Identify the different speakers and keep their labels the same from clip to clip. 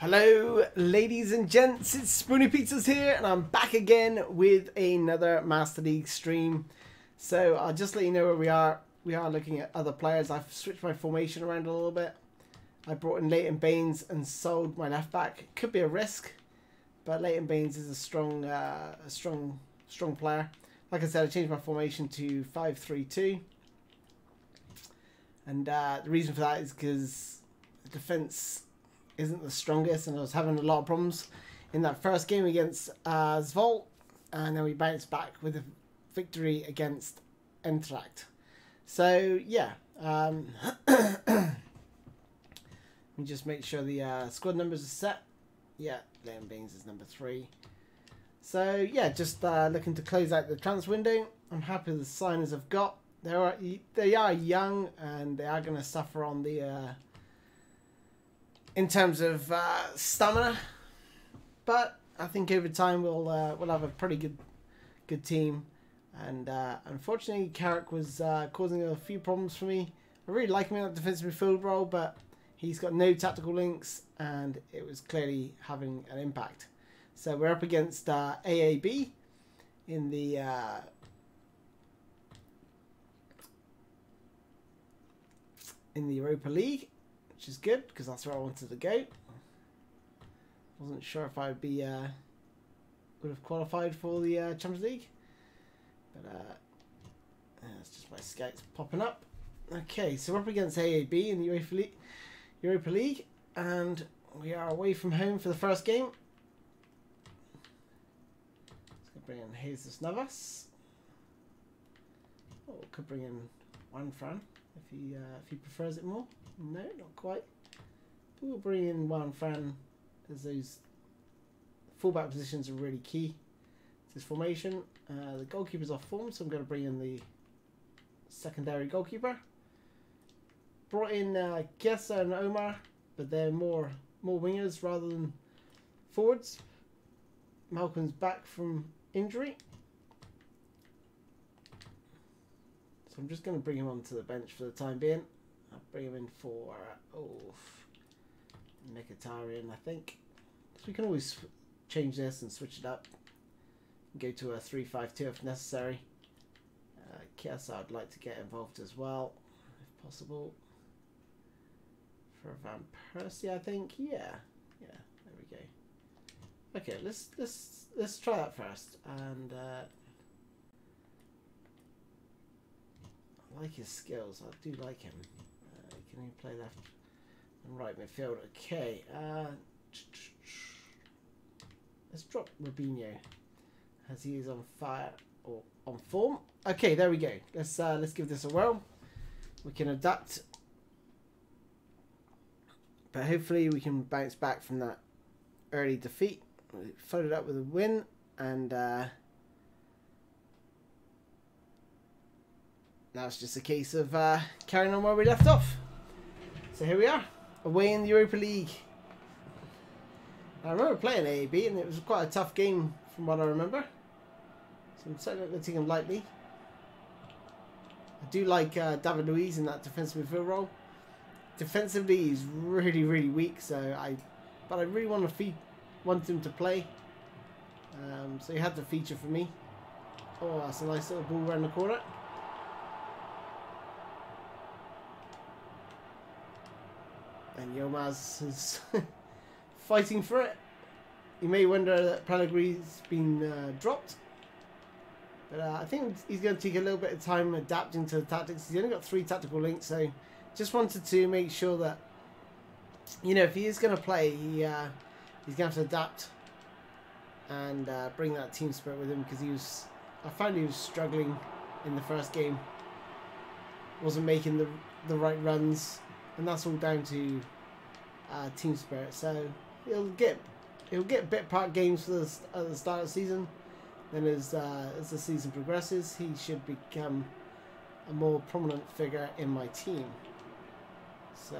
Speaker 1: Hello ladies and gents, it's SpoonyPizzas here and I'm back again with another Master League stream. So I'll just let you know where we are. We are looking at other players. I've switched my formation around a little bit. I brought in Leighton Baines and sold my left back. It could be a risk, but Leighton Baines is a strong player. Like I said, I changed my formation to 5-3-2. And the reason for that is because the defense isn't the strongest, and I was having a lot of problems in that first game against Zwolle, and then we bounced back with a victory against Eintracht. So yeah, let me just make sure the squad numbers are set. Yeah, Leighton Baines is number 3. So yeah, just looking to close out the transfer window. I'm happy with the signings I've got. They are young, and they are going to suffer on the in terms of stamina, but I think over time we'll have a pretty good team. And unfortunately, Carrick was causing a few problems for me. I really like him in that defensive midfield role, but he's got no tactical links, and it was clearly having an impact. So we're up against AAB in the Europa League, which is good because that's where I wanted to go. Wasn't sure if I'd be would have qualified for the Champions League, but that's just my scouts popping up. Okay, so we're up against AAB in the Europa League, and we are away from home for the first game. Let's bring in Jesus Navas. Oh, could bring in MON-FRI if he prefers it more. No, not quite. But we'll bring in MON-FRI, as those fullback positions are really key to this formation. The goalkeeper's off form, so I'm going to bring in the secondary goalkeeper. Brought in Kessa and Omar, but they're more wingers rather than forwards. Malcolm's back from injury, so I'm just going to bring him onto the bench for the time being. I'll bring him in for Mkhitaryan, I think. So we can always change this and switch it up. Go to a 3-5-2 if necessary. Kessa I'd like to get involved as well, if possible. For Van Persie, I think. Yeah, there we go. Okay, let's try that first. And I like his skills. I do like him. Can he play left and right midfield? Okay. Let's drop Robinho, as he is on fire or on form. Okay, there we go. Let's give this a whirl. We can adapt, but hopefully we can bounce back from that early defeat. We followed up with a win, and now it's just a case of carrying on where we left off. So here we are, away in the Europa League. I remember playing AAB, and it was quite a tough game from what I remember. So I'm certainly not going to take him lightly. I do like David Luiz in that defensive midfield role. Defensively, he's really weak, but I really want him to play. So he had the feature for me. Oh, that's a nice little ball around the corner. And Yilmaz is fighting for it. You may wonder that Pellegrini's been dropped. But I think he's going to take a little bit of time adapting to the tactics. He's only got 3 tactical links, so just wanted to make sure that, you know, if he is going to play, he's going to have to adapt and bring that team spirit with him, because I found he was struggling in the first game. Wasn't making the right runs. And that's all down to team spirit. So he'll get bit part games for at the start of the season. Then as the season progresses, he should become a more prominent figure in my team. So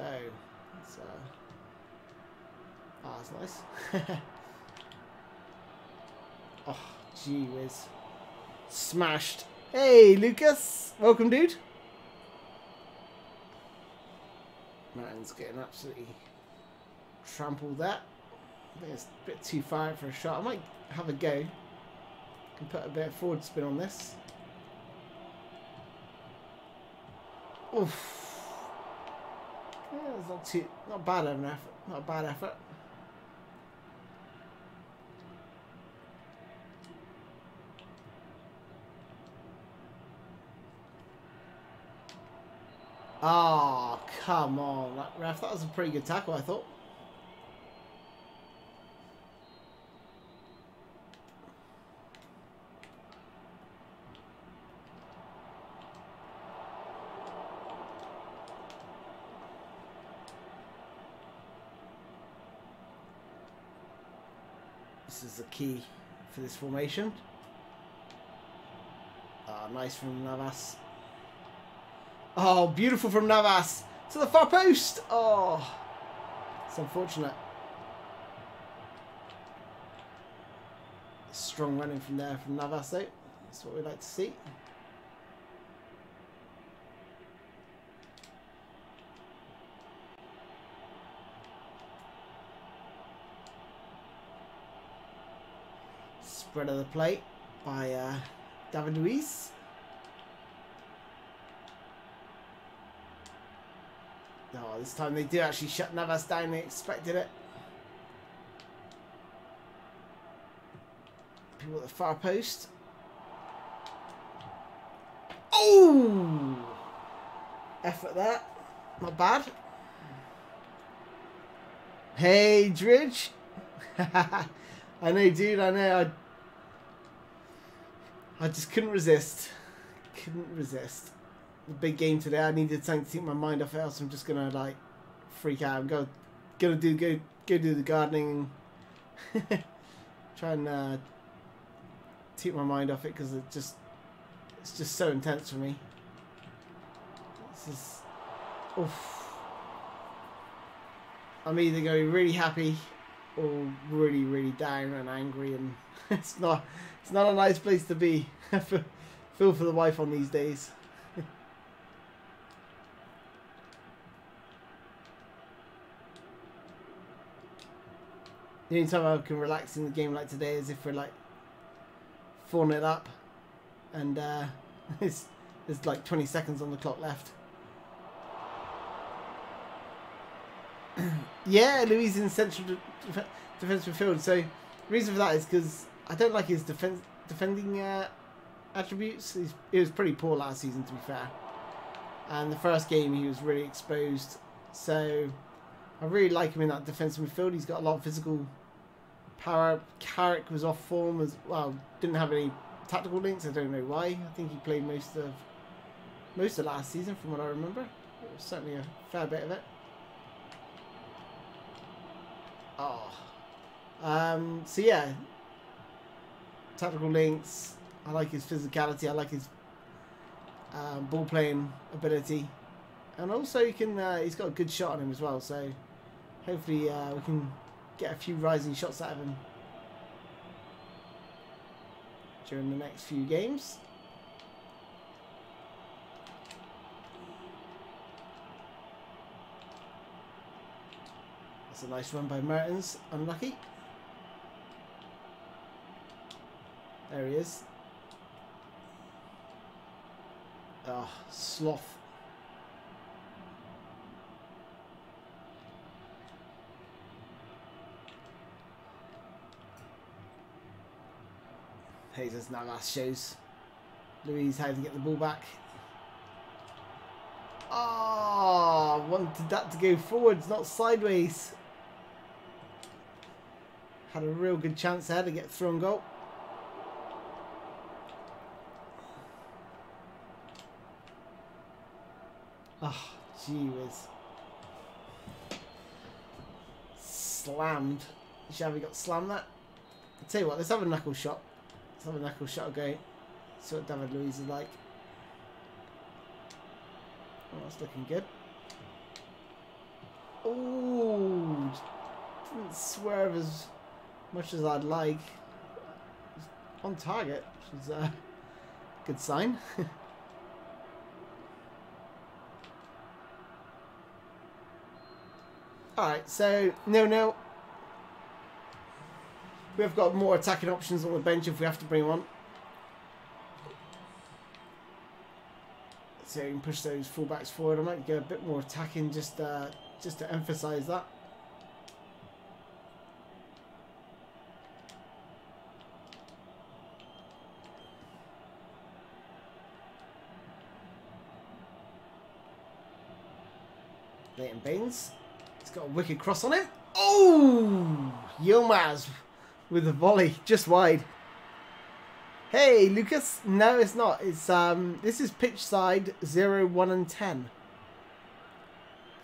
Speaker 1: that's nice. Oh, gee whiz, smashed. Hey, Lucas, welcome, dude. Martin's getting absolutely trampled that. I think it's a bit too far out for a shot. I might have a go. Can put a bit of forward spin on this. Oof. Yeah, it's not bad of an effort. Not a bad effort. Oh, come on, ref. That was a pretty good tackle, I thought. This is the key for this formation. Oh, nice from Navas. Oh, beautiful from Navas to the far post. Oh, it's unfortunate. Strong running from there from Navas, though. That's what we like to see. Spread of the plate by David Luiz. Oh, this time they do actually shut Navas down. They expected it. People at the far post. Oh! Effort there. Not bad. Hey, Dridge. I know, dude. I know. I just couldn't resist. Couldn't resist. The big game today. I needed something to take my mind off it, else I'm just gonna like freak out. I'm gonna do the gardening. Try and take my mind off it because it's just so intense for me. This is, oof. I'm either going to be really happy or really, really down and angry, and it's not a nice place to be. I feel for the wife on these days. The only time I can relax in the game like today is if we're like 4-0 up and there's like 20 seconds on the clock left. Yeah, Luiz in central defensive midfield. So the reason for that is because I don't like his defending attributes. He was pretty poor last season, to be fair. And the first game he was really exposed. So I really like him in that defensive midfield. He's got a lot of physical power. Carrick was off form as well. Didn't have any tactical links. I don't know why. I think he played most of last season, from what I remember. It was certainly a fair bit of it. Oh, so yeah, tactical links. I like his physicality. I like his ball playing ability, and also he can. He's got a good shot on him as well. So hopefully we can get a few rising shots out of him during the next few games. That's a nice run by Mertens. Unlucky. There he is. Oh, sloth. Jesus Navas shows Luiz how to get the ball back. Oh, wanted that to go forwards, not sideways. Had a real good chance there to get through on goal. Oh, gee whiz. Slammed. Xavi got slammed that. I'll tell you what, let's have a knuckle shot. Let's have a knuckle shot again. See what David Luiz is like. Oh, that's looking good. Oh, didn't swerve as much as I'd like. On target, which is a good sign. Alright, so 0-0. We've got more attacking options on the bench if we have to bring them on. So you can push those fullbacks forward. I might go a bit more attacking just to emphasise that. Leighton Baines. He's got a wicked cross on him. Oh! Yilmaz with a volley just wide. Hey, Lucas. No, it's not. It's this is pitch side 0, 1 and 10.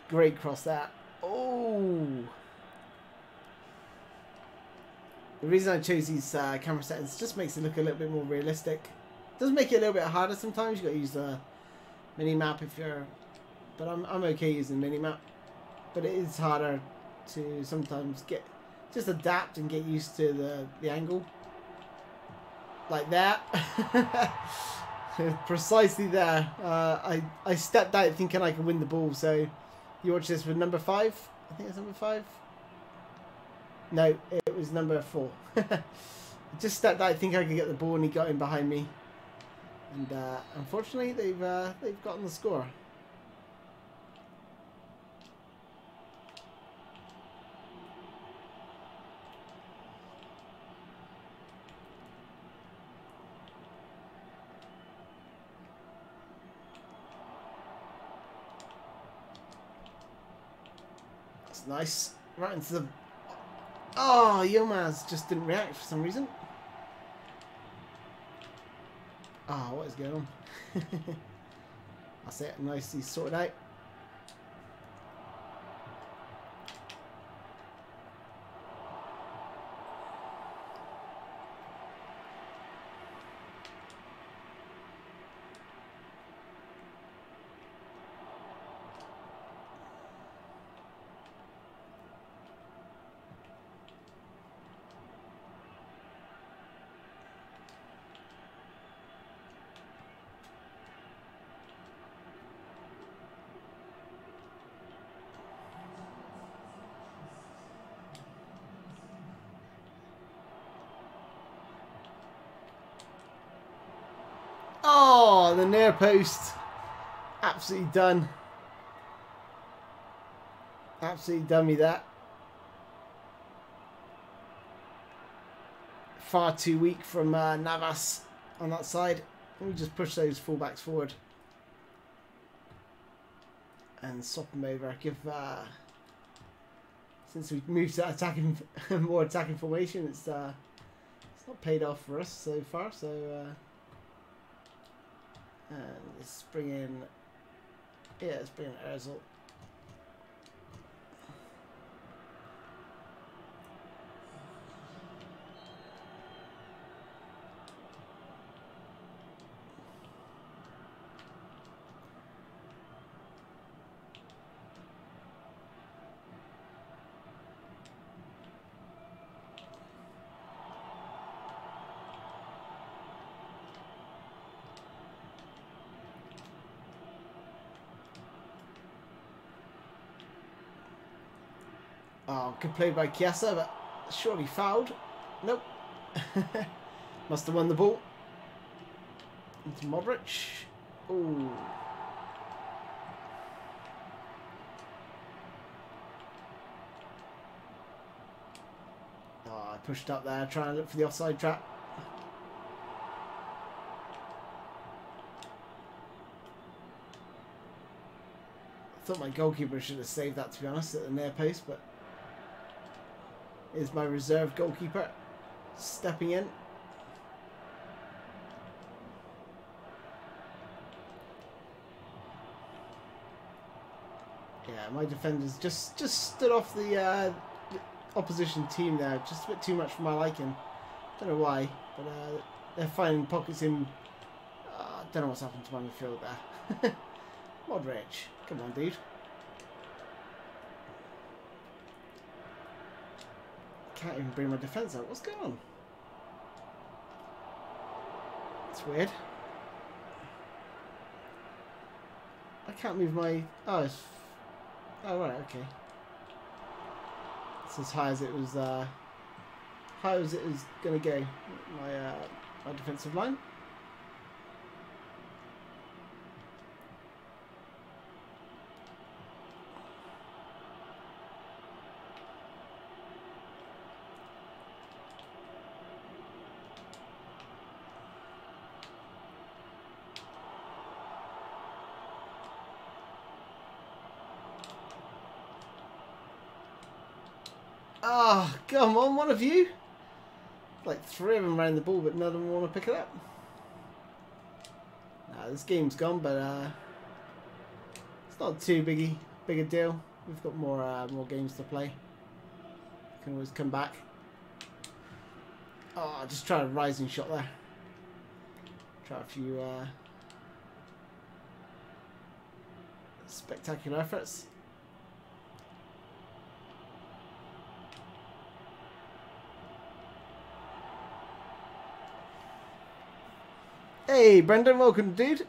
Speaker 1: Great cross there. Oh! The reason I chose these camera settings just makes it look a little bit more realistic. Does make it a little bit harder sometimes. You got to use the mini map if you're. But I'm okay using mini map. But it is harder to sometimes just adapt and get used to the angle. Like that. Precisely there. I stepped out thinking I could win the ball. So you watch this with number 5. I think it's number 5. No, it was number 4. I just stepped out thinking I could get the ball and he got in behind me. And unfortunately they've gotten the score. Nice. Right into the... Oh, Yilmaz just didn't react for some reason. Oh, what is going on? That's it. Nicely sorted out. Oh, the near post. Absolutely done. Absolutely done me that. Far too weak from Navas on that side. Let me just push those fullbacks forward. And swap them over. Give since we moved to attacking, more attacking formation, it's not paid off for us so far. So and let's bring in, yeah, let's bring in Ozil. Oh, good play by Chiesa, but surely fouled. Nope. Must have won the ball. Into Modric. Ooh. Oh, I pushed up there, trying to look for the offside trap. I thought my goalkeeper should have saved that, to be honest, at the near post, but is my reserve goalkeeper stepping in. Yeah, my defenders just stood off the opposition team there, just a bit too much for my liking. Don't know why, but they're finding pockets in. Don't know what's happened to my midfield there. Modric, come on, dude. Can't even bring my defense out. What's going on? It's weird. I can't move my... Oh, it's... Oh, right, okay. It's as high as it was how is it going to go? My defensive line. Oh, come on, one of you. Like 3 of them ran the ball, but none of them want to pick it up. Nah, this game's gone, but it's not too big a deal. We've got more games to play. Can always come back. Oh, just try a rising shot there. Try a few spectacular efforts. Hey, Brendan, welcome, dude.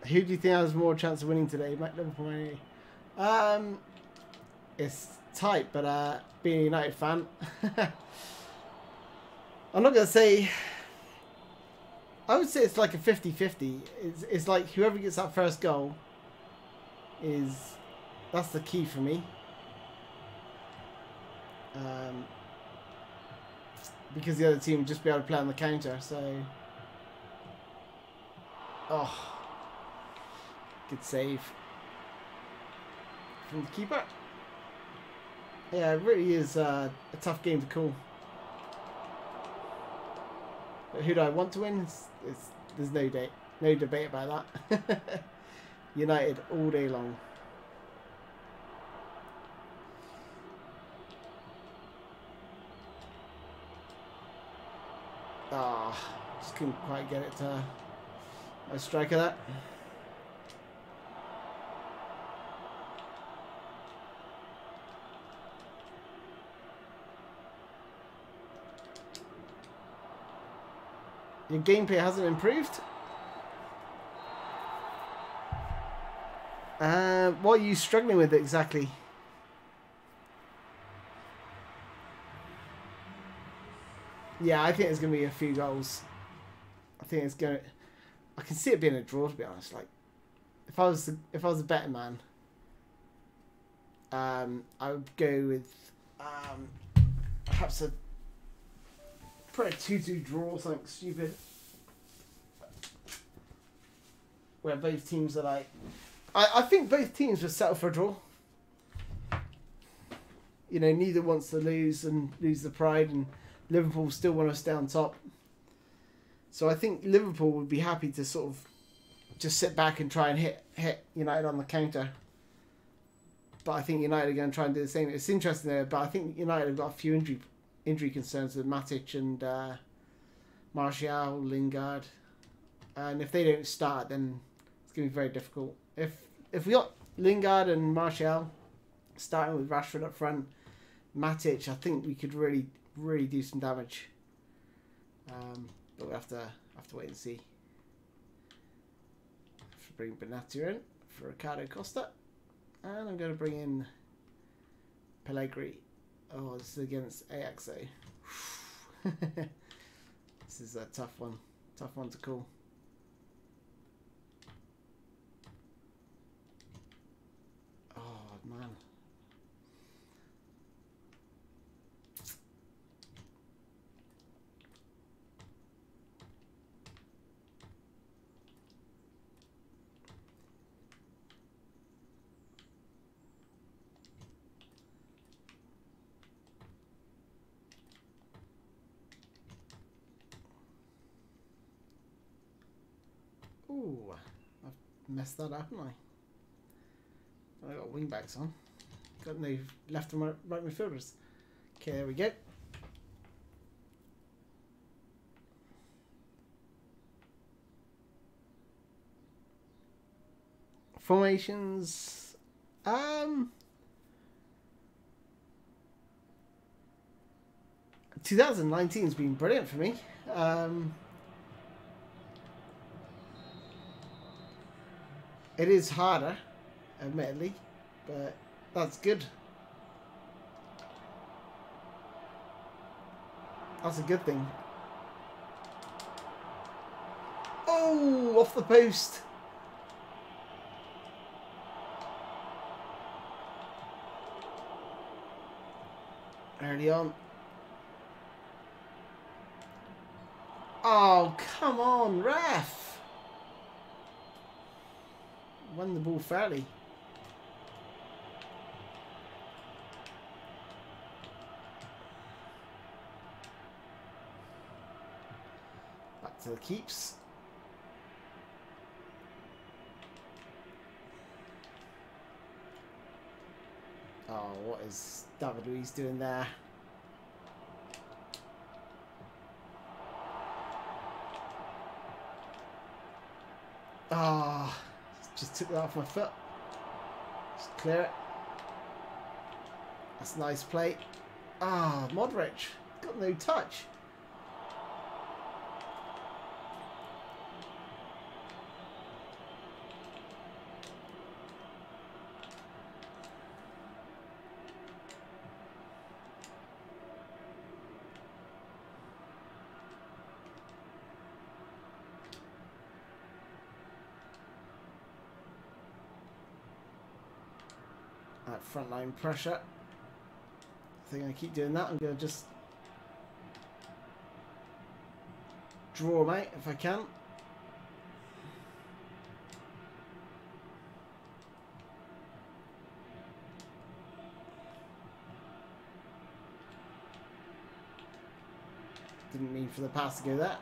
Speaker 1: Who do you think has more chance of winning today? Liverpool, it's tight, but being a United fan, I'm not going to say... I would say it's like a 50-50. It's like whoever gets that first goal that's the key for me. Because the other team would just be able to play on the counter, so... Oh. Good save. From the keeper. Yeah, it really is a tough game to call. But who do I want to win? There's no debate about that. United all day long. Ah, just couldn't quite get it to a striker that. Your gameplay hasn't improved? What are you struggling with exactly? Yeah, I think there's going to be a few goals. I think it's going to... I can see it being a draw, to be honest. Like, if I was a betting man, I would go with perhaps put a 2-2 draw or something stupid. Where both teams are like... I think both teams would settle for a draw. You know, neither wants to lose and lose the pride, and Liverpool still want to stay on top. So I think Liverpool would be happy to sort of just sit back and try and hit United on the counter. But I think United are going to try and do the same. It's interesting there, but I think United have got a few injury concerns with Matic and Martial, Lingard. And if they don't start, then it's going to be very difficult. If we got Lingard and Martial starting with Rashford up front, Matic, I think we could really do some damage. But we have to wait and see. Have to bring Benatia in for Ricardo Costa. And I'm going to bring in Pellegrini. Oh, this is against Ajax. This is a tough one. Tough one to call. Oh, man. Ooh, I've messed that up, haven't I? I got wing backs on. Got no left and right midfielders. Okay, there we go. Formations. 2019 has been brilliant for me. It is harder, admittedly, but that's good. That's a good thing. Oh, off the post. Early on. Oh, come on, ref. Won the ball fairly. Back to the keeps. Oh, what is David Luiz doing there? Ah, just took that off my foot. Just clear it. That's a nice play. Ah, Modric got no touch. That front line pressure. I think I'm going to keep doing that. I'm going to just draw them out if I can. Didn't mean for the pass to go there.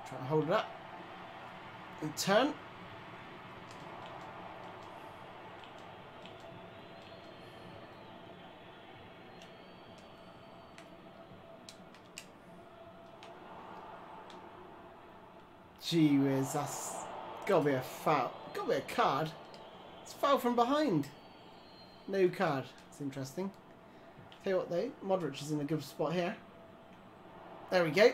Speaker 1: Try and hold it up. And turn. Gee whiz, that's gotta be a foul. Gotta be a card. It's foul from behind. No card. It's interesting. Tell you what though, Modric is in a good spot here. There we go.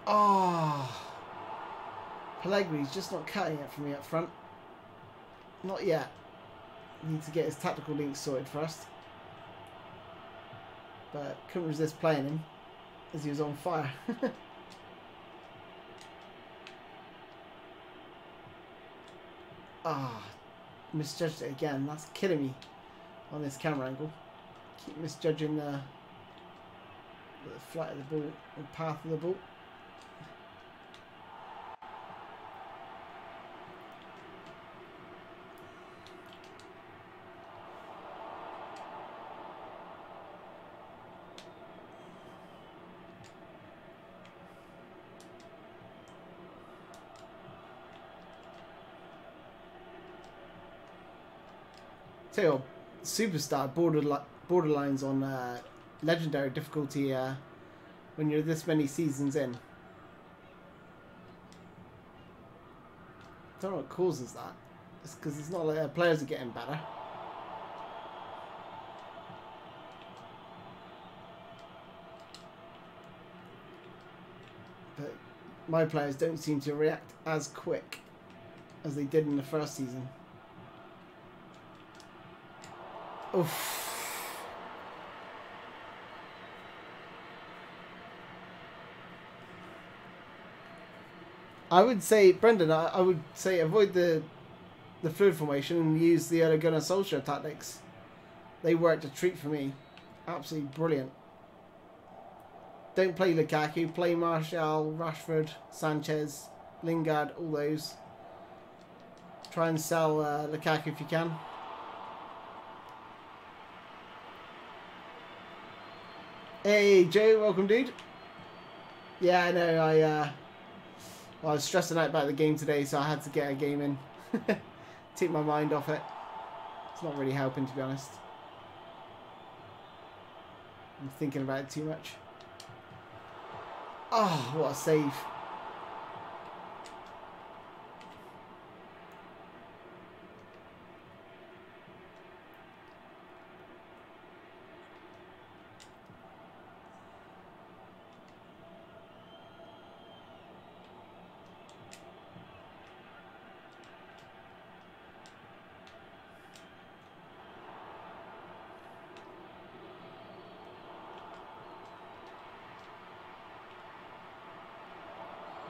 Speaker 1: Oh, Pellegrini's just not cutting it for me up front. Not yet. Need to get his tactical links sorted first. But couldn't resist playing him as he was on fire. Ah, misjudged it again. That's killing me on this camera angle. Keep misjudging the flight of the ball, the path of the ball. Tell you what, superstar borderlines on legendary difficulty when you're this many seasons in. Don't know what causes that. It's because it's not like players are getting better. But my players don't seem to react as quick as they did in the first season. Oof. I would say, Brendan, I would say avoid the fluid formation and use the Ole Gunnar Solskjaer tactics. They worked a treat for me. Absolutely brilliant. Don't play Lukaku, play Martial, Rashford, Sanchez, Lingard, all those. Try and sell Lukaku if you can. Hey Joe, welcome dude. Yeah, I know, I was stressing out about the game today, so I had to get a game in. Take my mind off it. It's not really helping, to be honest. I'm thinking about it too much. Oh, what a save.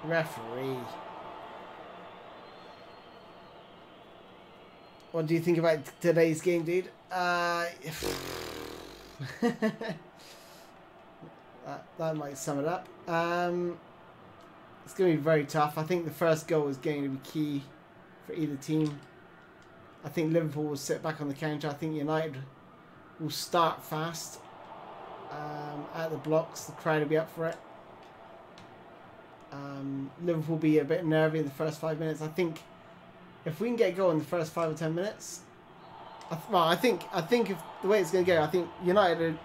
Speaker 1: Referee. What do you think about today's game, dude? That might sum it up. It's going to be very tough. I think the first goal is going to be key for either team. I think Liverpool will sit back on the counter. I think United will start fast at the blocks. The crowd will be up for it. Liverpool will be a bit nervy in the first 5 minutes. I think if we can get a goal in the first 5 or 10 minutes, I think if the way it's going to go, I think United,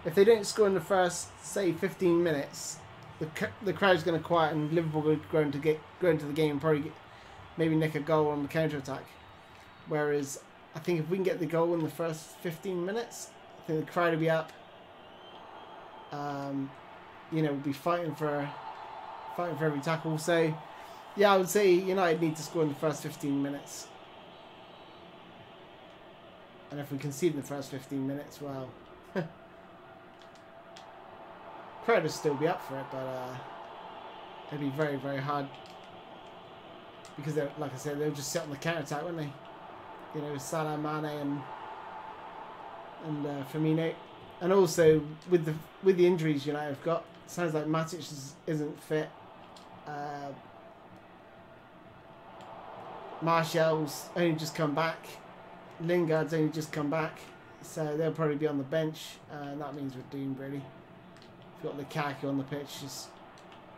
Speaker 1: if they don't score in the first, say, 15 minutes, the crowd's going to quiet and Liverpool will grow into the game and probably maybe nick a goal on the counter attack. Whereas I think if we can get the goal in the first 15 minutes, I think the crowd will be up. You know, we'll be fighting for every tackle. So yeah, I would say United need to score in the first 15 minutes. And if we concede in the first 15 minutes, well, crowd will still be up for it, but it'd be very, very hard because, like I said, they'll just sit on the counter attack, wouldn't they? You know, Salah, Mane, and Firmino, and also with the injuries United have got, it sounds like Matic isn't fit. Martial's only just come back. Lingard's only just come back, so they'll probably be on the bench, and that means we're doomed, really. We've got Lukaku on the pitch,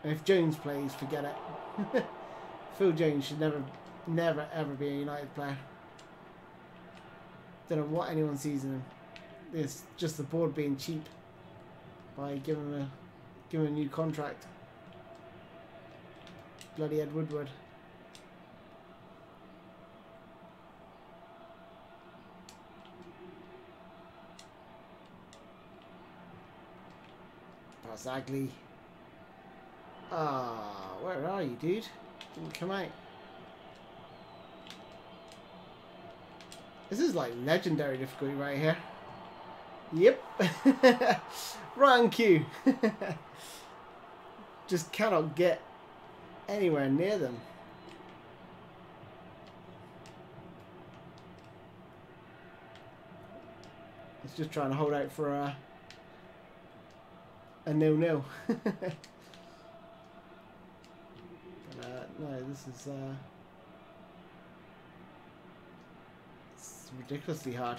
Speaker 1: and if Jones plays, forget it. Phil Jones should never ever be a United player. Don't know what anyone sees in him. It's just the board being cheap by giving him a new contract. Bloody Ed Woodward. Zagli. Ah, where are you, dude? Didn't come out. This is like legendary difficulty right here. Yep. Right on cue. Just cannot get anywhere near them. It's just trying to hold out for a 0-0. No, this is it's ridiculously hard.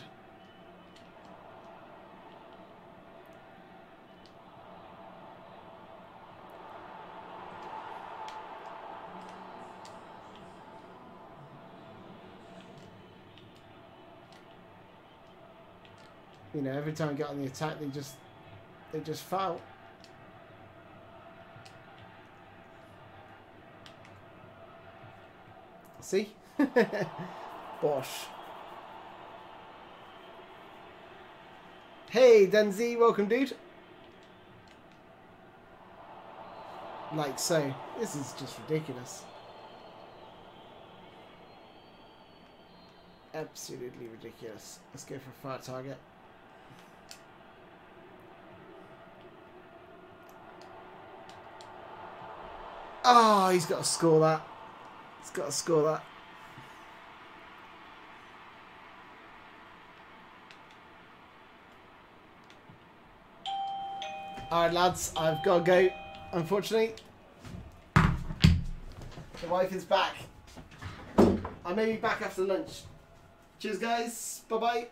Speaker 1: You know, every time I get on the attack, they just foul. See? Bosh. Hey, Denzi, welcome, dude. Like so. This is just ridiculous. Absolutely ridiculous. Let's go for a fire target. Oh, he's got to score that. He's got to score that. Alright, lads, I've got to go, unfortunately. The wife is back. I may be back after lunch. Cheers, guys. Bye-bye.